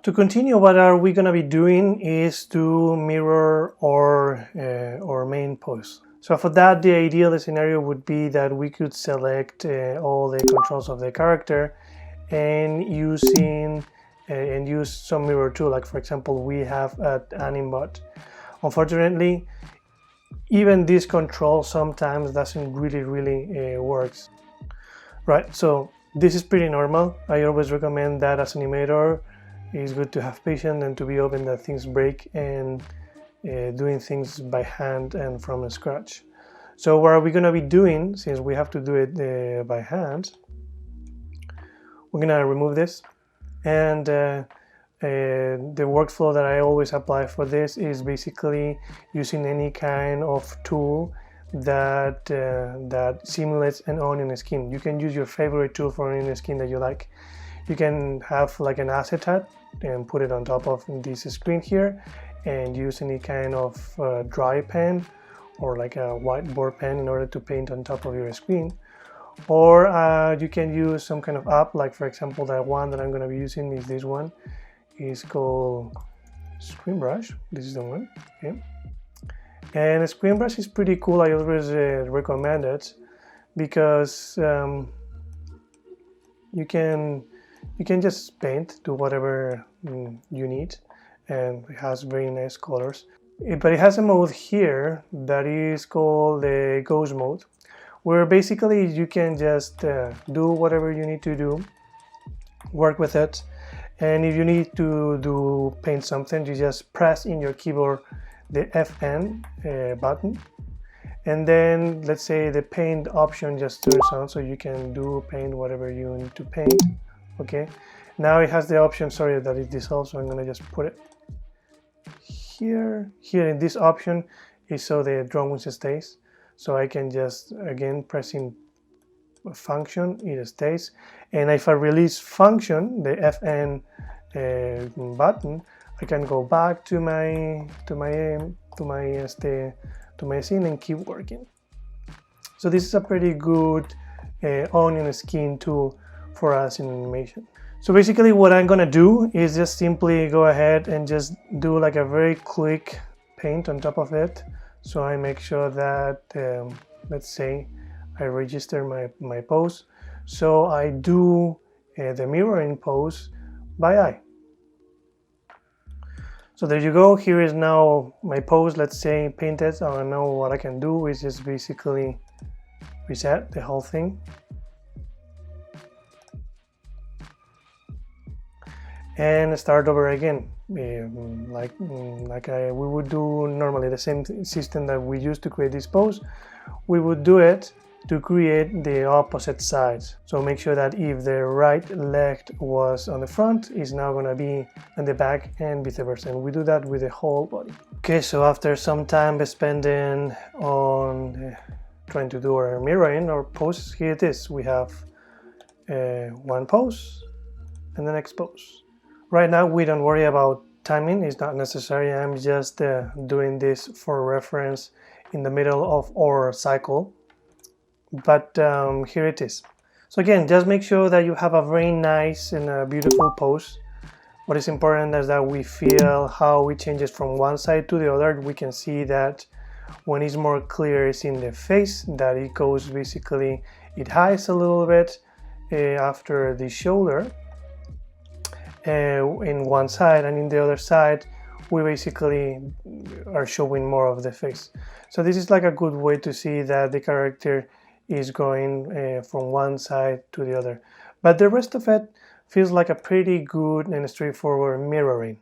To continue, what are we going to be doing is to mirror our main pose. So for that, the ideal scenario would be that we could select all the controls of the character and use some mirror tool. Like for example, we have an Animbot. Unfortunately, even this control sometimes doesn't really works. Right, so this is pretty normal. I always recommend that as an animator, it's good to have patience and to be open that things break and doing things by hand and from scratch. So what are we going to be doing, since we have to do it by hand? We're going to remove this, and the workflow that I always apply for this is basically using any kind of tool that simulates an onion skin. You can use your favorite tool for onion skin that you like. You can have like an acetate and put it on top of this screen here, and use any kind of dry pen or like a whiteboard pen in order to paint on top of your screen. Or you can use some kind of app, like for example the one that I'm going to be using is this one. It's called Screen Brush. This is the one. Okay. And Screen Brush is pretty cool. I always recommend it because you can just paint to whatever you need, and it has very nice colors. But it has a mode here that is called the Ghost mode, where basically you can just do whatever you need to do, work with it, and if you need to paint something, you just press in your keyboard the FN button, and then let's say the paint option just turns on, so you can paint whatever you need to paint. Okay, now it has the option, sorry, that it dissolves, so I'm gonna just put it here in this option is so the drawing stays. So I can just again pressing function, it stays, and if I release function, the FN button, I can go back to my scene and keep working. So this is a pretty good onion skin tool for us in animation. So basically what I'm gonna do is just simply go ahead and just do like a very quick paint on top of it. So I make sure that, let's say, I register my pose. So I do the mirroring pose by eye. So there you go. Here is now my pose, let's say, painted. So now what I can do is just basically reset the whole thing. And start over again, like we would do normally. The same system that we used to create this pose, we would do it to create the opposite sides. So make sure that if the right leg was on the front, it's now going to be on the back, and vice versa. And we do that with the whole body. Okay, so after some time spending on trying to do our mirroring or pose, here it is. We have one pose and the next pose. Right now we don't worry about timing, it's not necessary. I'm just doing this for reference in the middle of our cycle, but here it is. So again, just make sure that you have a very nice and a beautiful pose. What is important is that we feel how it changes from one side to the other. We can see that when it's more clear, it's in the face, that it goes basically, it hides a little bit after the shoulder in one side, and in the other side we basically are showing more of the face. So this is like a good way to see that the character is going from one side to the other, but the rest of it feels like a pretty good and straightforward mirroring.